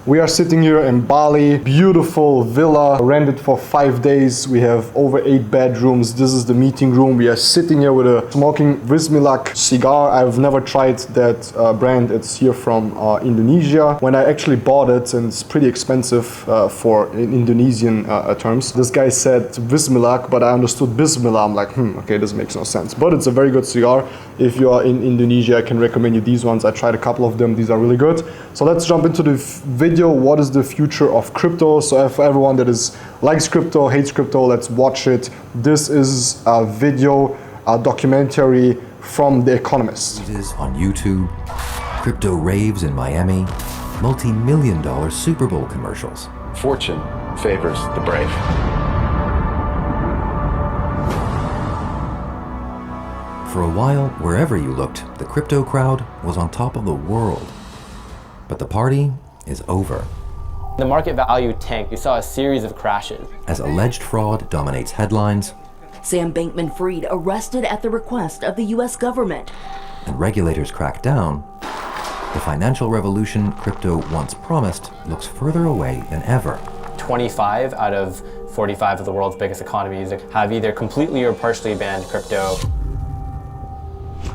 We are sitting here in Bali, beautiful villa, rented for 5 days. We have over 8 bedrooms. This is the meeting room. We are sitting here with a smoking Vismilak cigar. I've never tried that brand. It's here from Indonesia. When I actually bought it, and it's pretty expensive for in Indonesian terms, this guy said Vismilak, but I understood Bismillah. I'm like, okay, this makes no sense. But it's a very good cigar. If you are in Indonesia, I can recommend you these ones. I tried a couple of them. These are really good. So let's jump into the video. What is the future of crypto? So for everyone that likes crypto, hates crypto, let's watch it. This is a video, a documentary from The Economist. On YouTube, crypto raves in Miami, multi-million-dollar Super Bowl commercials. Fortune favors the brave. For a while, wherever you looked, the crypto crowd was on top of the world. But the party is over. The market value tanked. We saw a series of crashes. As alleged fraud dominates headlines, Sam Bankman-Fried arrested at the request of the U.S. government. And regulators crack down, the financial revolution crypto once promised looks further away than ever. 25 out of 45 of the world's biggest economies have either completely or partially banned crypto.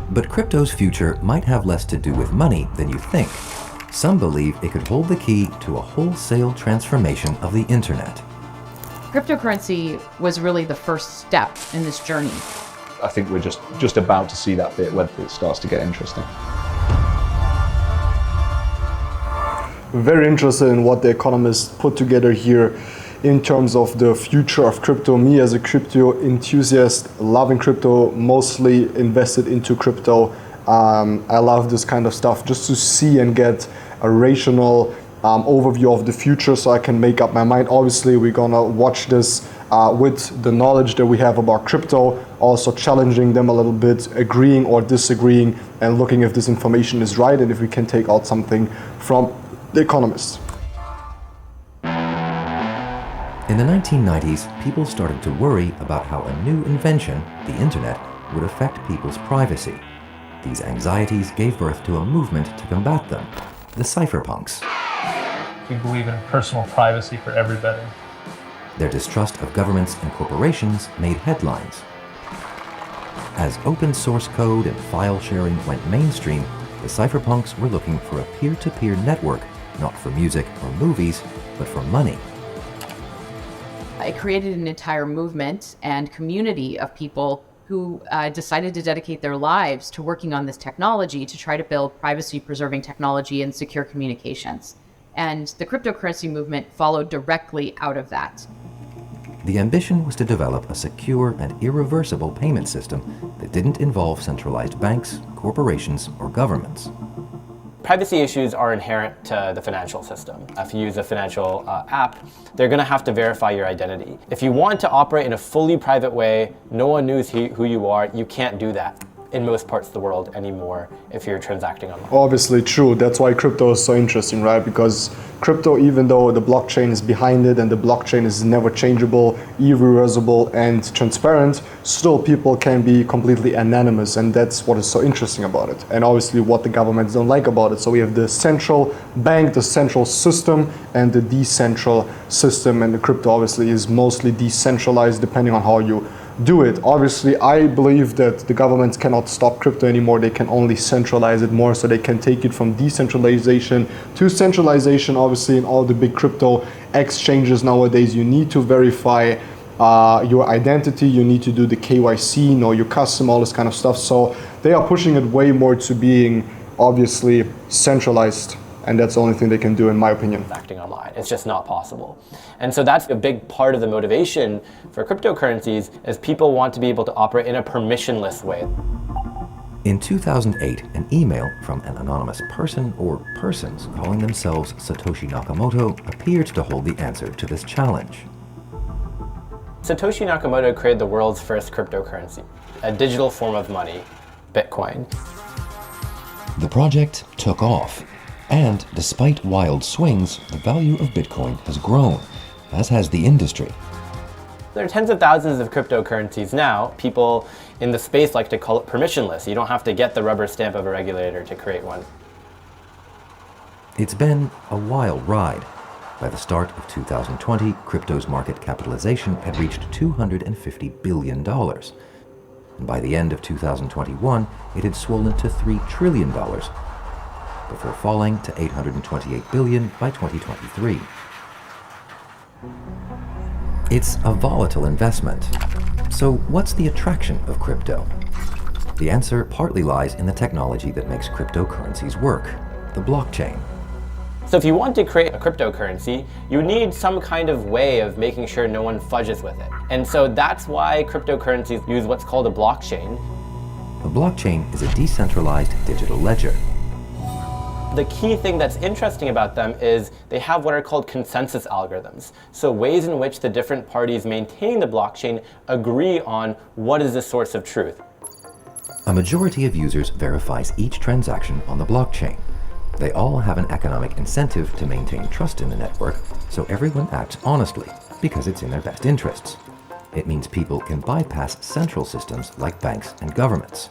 But crypto's future might have less to do with money than you think. Some believe it could hold the key to a wholesale transformation of the internet. Cryptocurrency was really the first step in this journey. I think we're just about to see that bit where it starts to get interesting. Very interested in what The Economist put together here in terms of the future of crypto. Me as a crypto enthusiast, loving crypto, mostly invested into crypto. I love this kind of stuff just to see and get a rational overview of the future so I can make up my mind. Obviously, we're gonna watch this with the knowledge that we have about crypto, also challenging them a little bit, agreeing or disagreeing, and looking if this information is right and if we can take out something from The Economist. In the 1990s, people started to worry about how a new invention, the internet, would affect people's privacy. These anxieties gave birth to a movement to combat them, the cypherpunks. We believe in personal privacy for everybody. Their distrust of governments and corporations made headlines. As open source code and file sharing went mainstream, the cypherpunks were looking for a peer-to-peer network, not for music or movies, but for money. It created an entire movement and community of people who decided to dedicate their lives to working on this technology to try to build privacy-preserving technology and secure communications. And the cryptocurrency movement followed directly out of that. The ambition was to develop a secure and irreversible payment system that didn't involve centralized banks, corporations, or governments. Privacy issues are inherent to the financial system. If you use a financial app, they're going to have to verify your identity. If you want to operate in a fully private way, no one knows who you are, you can't do that in most parts of the world anymore if you're transacting online. Obviously true. That's why crypto is so interesting, right? Because crypto, even though the blockchain is behind it and the blockchain is never changeable, irreversible, and transparent, still people can be completely anonymous, and that's what is so interesting about it. And obviously what the governments don't like about it. So we have the central bank, the central system, and the decentral system, and the crypto obviously is mostly decentralized depending on how you do it. Obviously, I believe that the governments cannot stop crypto anymore. They can only centralize it more, so they can take it from decentralization to centralization. Obviously, in all the big crypto exchanges nowadays, you need to verify your identity, you need to do the KYC, know your customer, all this kind of stuff. So they are pushing it way more to being obviously centralized. And that's the only thing they can do, in my opinion. Acting online, it's just not possible. And so that's a big part of the motivation for cryptocurrencies, is people want to be able to operate in a permissionless way. In 2008, an email from an anonymous person or persons calling themselves Satoshi Nakamoto appeared to hold the answer to this challenge. Satoshi Nakamoto created the world's first cryptocurrency, a digital form of money, Bitcoin. The project took off. And despite wild swings, the value of Bitcoin has grown, as has the industry. There are tens of thousands of cryptocurrencies now. People in the space like to call it permissionless. You don't have to get the rubber stamp of a regulator to create one. It's been a wild ride. By the start of 2020, crypto's market capitalization had reached $250 billion. And by the end of 2021, it had swollen to $3 trillion, before falling to $828 billion by 2023. It's a volatile investment. So what's the attraction of crypto? The answer partly lies in the technology that makes cryptocurrencies work, the blockchain. So if you want to create a cryptocurrency, you need some kind of way of making sure no one fudges with it. And so that's why cryptocurrencies use what's called a blockchain. A blockchain is a decentralized digital ledger. The key thing that's interesting about them is they have what are called consensus algorithms. So ways in which the different parties maintaining the blockchain agree on what is the source of truth. A majority of users verifies each transaction on the blockchain. They all have an economic incentive to maintain trust in the network, so everyone acts honestly, because it's in their best interests. It means people can bypass central systems like banks and governments.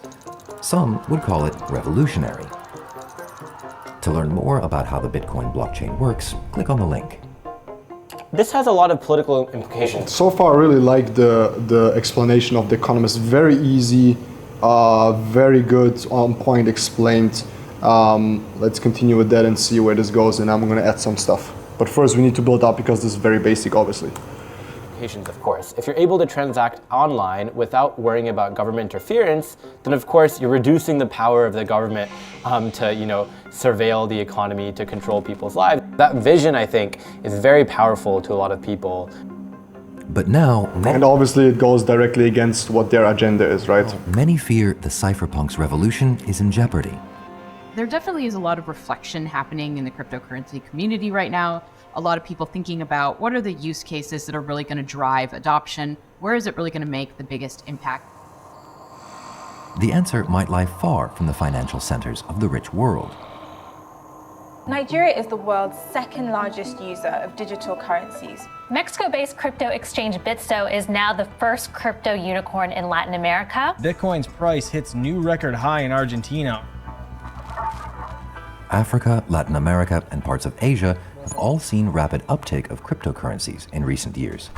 Some would call it revolutionary. To learn more about how the Bitcoin blockchain works, click on the link. This has a lot of political implications. So far, I really like the explanation of the economist. Very easy, very good, on point explained. Let's continue with that and see where this goes, and I'm going to add some stuff. But first we need to build up because this is very basic, obviously. Of course. If you're able to transact online without worrying about government interference, then of course you're reducing the power of the government to, surveil the economy, to control people's lives. That vision, I think, is very powerful to a lot of people. But now, and obviously it goes directly against what their agenda is, right? Many fear the cypherpunks revolution is in jeopardy. There definitely is a lot of reflection happening in the cryptocurrency community right now. A lot of people thinking about what are the use cases that are really going to drive adoption? Where is it really going to make the biggest impact? The answer might lie far from the financial centers of the rich world. Nigeria is the world's second largest user of digital currencies. Mexico-based crypto exchange Bitso is now the first crypto unicorn in Latin America. Bitcoin's price hits new record high in Argentina. Africa, Latin America, and parts of Asia have all seen rapid uptake of cryptocurrencies in recent years.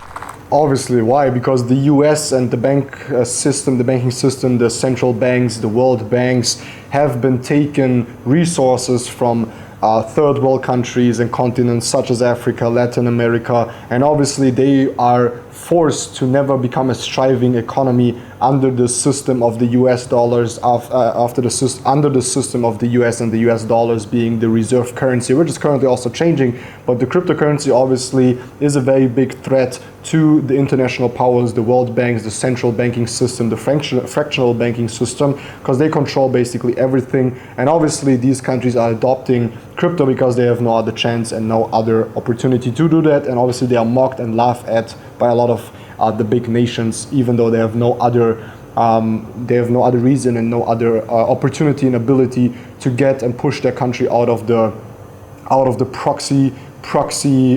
Obviously, why? Because the US and the banking system, the central banks, the world banks have been taking resources from third world countries and continents such as Africa, Latin America, and obviously they are forced to never become a thriving economy under the system of the US dollars, under the system of the US and the US dollars being the reserve currency, which is currently also changing. But the cryptocurrency obviously is a very big threat to the international powers, the world banks, the central banking system, the fractional banking system, because they control basically everything. And obviously these countries are adopting crypto because they have no other chance and no other opportunity to do that. And obviously they are mocked and laughed at by a lot of the big nations, even though they have no other reason and no other opportunity and ability to get and push their country out of the proxy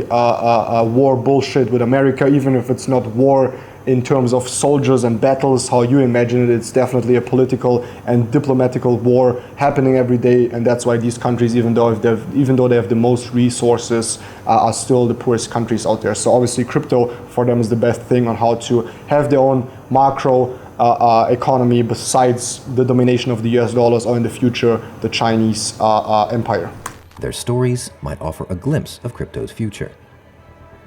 war bullshit with America. Even if it's not war in terms of soldiers and battles, how you imagine it, it's definitely a political and diplomatical war happening every day. And that's why these countries, even though they have the most resources, are still the poorest countries out there. So obviously crypto for them is the best thing on how to have their own macro economy besides the domination of the US dollars, or in the future the Chinese empire. Their stories might offer a glimpse of crypto's future.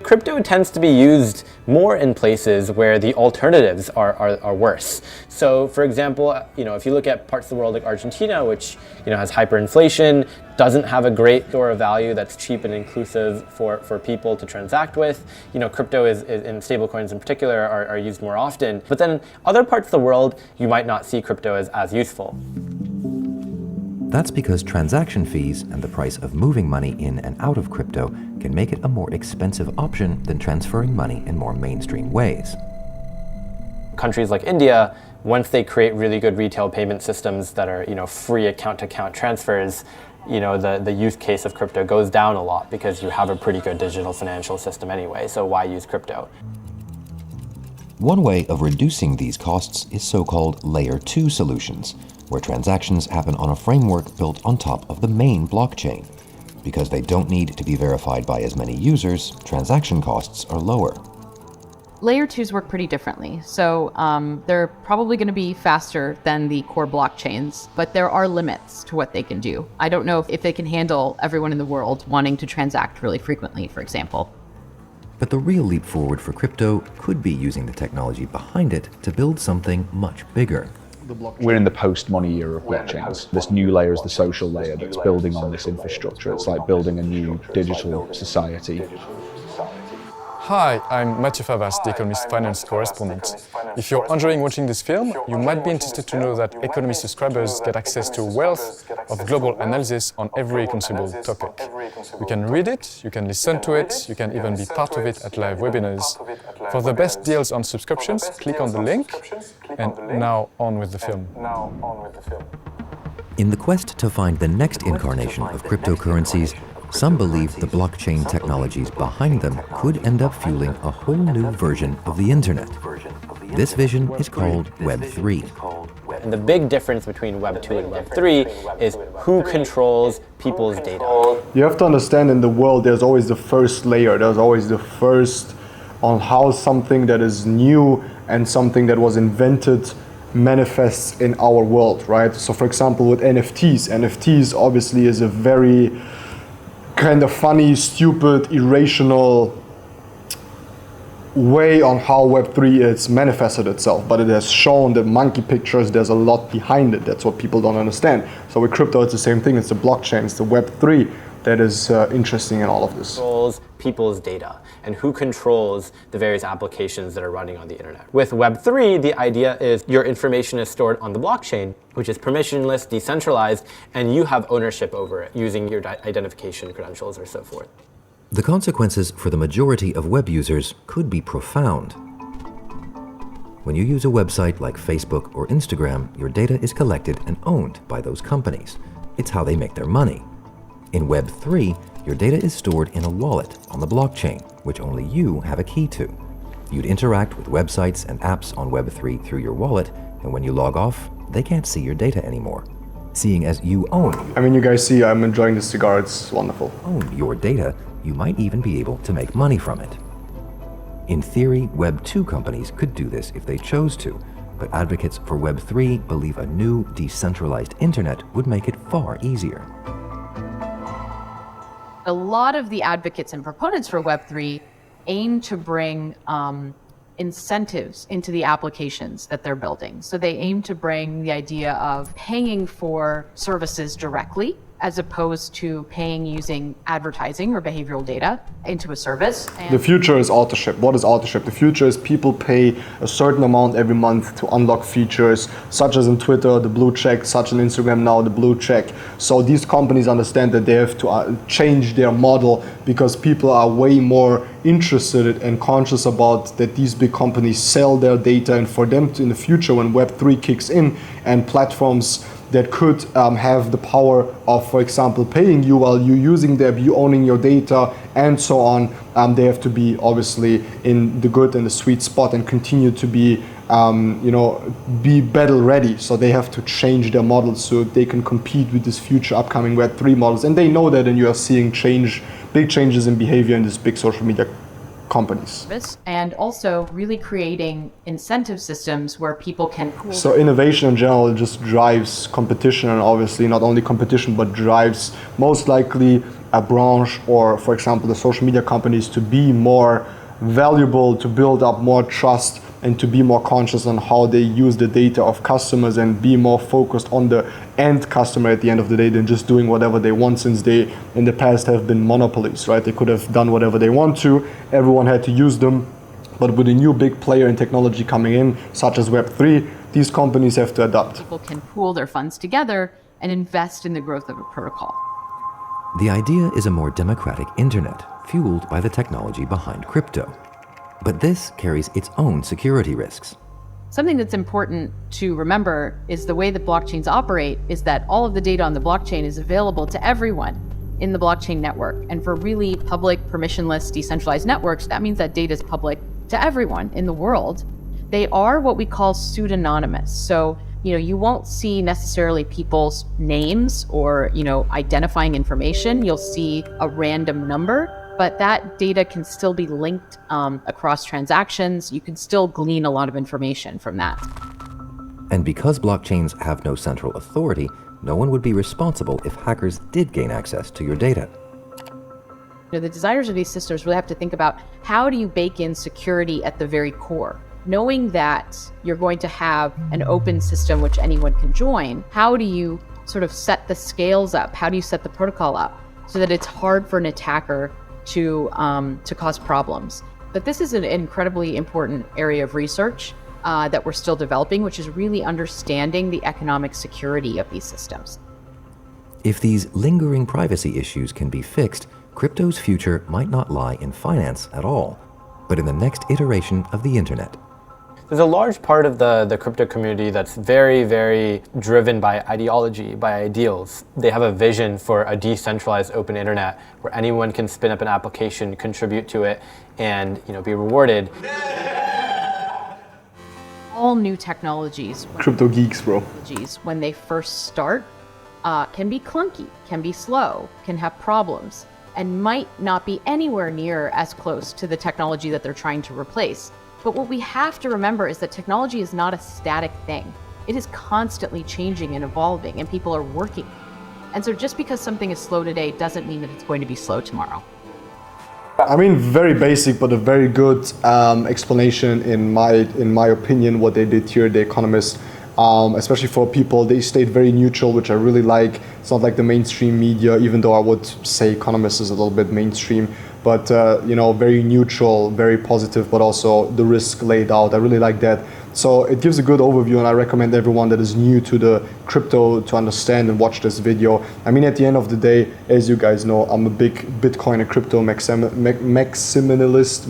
Crypto tends to be used more in places where the alternatives are worse. So, for example, if you look at parts of the world like Argentina, which has hyperinflation, doesn't have a great store of value that's cheap and inclusive for people to transact with. Crypto is and stablecoins in particular are used more often. But then other parts of the world, you might not see crypto as useful. That's because transaction fees and the price of moving money in and out of crypto can make it a more expensive option than transferring money in more mainstream ways. Countries like India, once they create really good retail payment systems that are, free account-to-account transfers, the use case of crypto goes down a lot because you have a pretty good digital financial system anyway, so why use crypto? One way of reducing these costs is so-called Layer 2 solutions, where transactions happen on a framework built on top of the main blockchain. because they don't need to be verified by as many users, transaction costs are lower. Layer 2s work pretty differently. So they're probably going to be faster than the core blockchains, but there are limits to what they can do. I don't know if they can handle everyone in the world wanting to transact really frequently, for example. But the real leap forward for crypto could be using the technology behind it to build something much bigger. We're in the post-money era of blockchains. This new layer is the social layer that's building on this infrastructure. It's like building a new digital society. Hi, I'm Mathieu Favas, The Economist finance correspondent. If you're enjoying watching this film, you might be interested to know that Economist subscribers get access to a wealth of global analysis on every conceivable topic. You can read it, you can listen to it, you can even be part of it at live webinars. For the best deals on subscriptions, click on the link, and now on with the film. In the quest to find the next incarnation of cryptocurrencies, some believe the blockchain technologies behind them could end up fueling a whole new version of the internet. This vision is called Web3. And the big difference between Web 2 and Web 3 is who controls people's data. You have to understand, in the world there's always the first layer, there's always the first on how something that is new and something that was invented manifests in our world, right? So for example, with NFTs obviously is a very kind of funny, stupid, irrational way on how Web3 is manifested itself, but it has shown the monkey pictures, there's a lot behind it. That's what people don't understand. So with crypto, it's the same thing. It's the blockchain, it's the Web3 that is interesting in all of this. Controls people's data and who controls the various applications that are running on the internet. With Web3, the idea is your information is stored on the blockchain, which is permissionless, decentralized, and you have ownership over it using your identification credentials or so forth. The consequences for the majority of web users could be profound. When you use a website like Facebook or Instagram, your data is collected and owned by those companies. It's how they make their money. In Web3, your data is stored in a wallet on the blockchain, which only you have a key to. You'd interact with websites and apps on Web3 through your wallet, and when you log off, they can't see your data anymore. Seeing as you own you guys see I'm enjoying this cigar, it's wonderful. Own your data, you might even be able to make money from it. In theory, Web2 companies could do this if they chose to, but advocates for Web3 believe a new, decentralized internet would make it far easier. A lot of the advocates and proponents for Web3 aim to bring incentives into the applications that they're building. So they aim to bring the idea of paying for services directly, as opposed to paying using advertising or behavioral data into a service. The future is authorship. What is authorship? The future is people pay a certain amount every month to unlock features, such as in Twitter, the blue check, such as in Instagram now, the blue check. So these companies understand that they have to change their model because people are way more interested and conscious about that these big companies sell their data, and for them to, in the future when Web3 kicks in and platforms that could have the power of, for example, paying you while you're using them, you owning your data, and so on. They have to be obviously in the good and the sweet spot and continue to be, be battle ready. So they have to change their models so they can compete with this future upcoming Web3 models. And they know that, and you are seeing big changes in behavior in these big social media companies. And also really creating incentive systems where people can pool. So innovation in general just drives competition, and obviously not only competition, but drives most likely a branch or, for example, the social media companies to be more valuable, to build up more trust, and to be more conscious on how they use the data of customers and be more focused on the end customer at the end of the day than just doing whatever they want, since they in the past have been monopolies, right? They could have done whatever they want to, everyone had to use them, but with a new big player in technology coming in, such as Web3, these companies have to adapt. People can pool their funds together and invest in the growth of a protocol. The idea is a more democratic internet, fueled by the technology behind crypto. But this carries its own security risks. Something that's important to remember is the way that blockchains operate is that all of the data on the blockchain is available to everyone in the blockchain network. And for really public, permissionless, decentralized networks, that means that data is public to everyone in the world. They are what we call pseudonymous. So You won't see necessarily people's names or, identifying information. You'll see a random number, but that data can still be linked across transactions. You can still glean a lot of information from that. And because blockchains have no central authority, no one would be responsible if hackers did gain access to your data. The designers of these systems really have to think about, how do you bake in security at the very core? Knowing that you're going to have an open system which anyone can join, how do you sort of set the scales up? How do you set the protocol up so that it's hard for an attacker to cause problems? But this is an incredibly important area of research that we're still developing, which is really understanding the economic security of these systems. If these lingering privacy issues can be fixed, crypto's future might not lie in finance at all, but in the next iteration of the internet. There's a large part of the crypto community that's very, very driven by ideology, by ideals. They have a vision for a decentralized open internet where anyone can spin up an application, contribute to it, and be rewarded. All new technologies, Crypto geeks, bro. When they first start, can be clunky, can be slow, can have problems, and might not be anywhere near as close to the technology that they're trying to replace. But what we have to remember is that technology is not a static thing. It is constantly changing and evolving, and people are working. And so just because something is slow today doesn't mean that it's going to be slow tomorrow. I mean, very basic, but a very good explanation in my opinion, what they did here, the economists. Especially for people, they stayed very neutral, which I really like. It's not like the mainstream media, even though I would say Economist is a little bit mainstream, but very neutral, very positive, but also the risk laid out. I really like that. So it gives a good overview, and I recommend everyone that is new to the crypto to understand and watch this video. I mean, at the end of the day, as you guys know, I'm a big Bitcoin and crypto maximalist,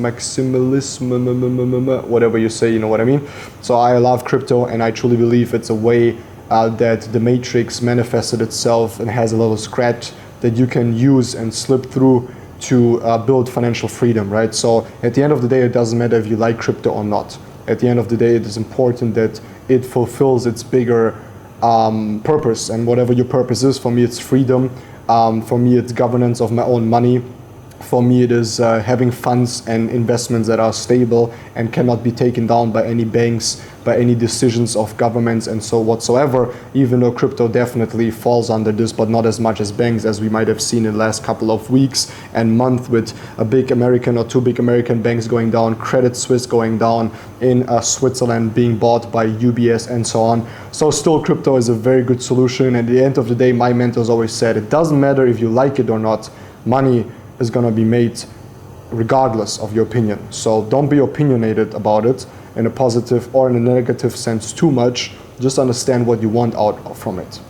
whatever you say, you know what I mean? So I love crypto, and I truly believe it's a way that the matrix manifested itself and has a little scratch that you can use and slip through to build financial freedom, right? So at the end of the day, it doesn't matter if you like crypto or not. At the end of the day, it is important that it fulfills its bigger purpose, and whatever your purpose is. For me, it's freedom. For me, it's governance of my own money. For me, it is having funds and investments that are stable and cannot be taken down by any banks, by any decisions of governments and so whatsoever, even though crypto definitely falls under this, but not as much as banks, as we might have seen in the last couple of weeks and months, with a big American or two big American banks going down, Credit Suisse going down, in Switzerland being bought by UBS and so on. So still, crypto is a very good solution. And at the end of the day, my mentors always said, it doesn't matter if you like it or not, money is going to be made regardless of your opinion. So don't be opinionated about it in a positive or in a negative sense too much. Just understand what you want out from it.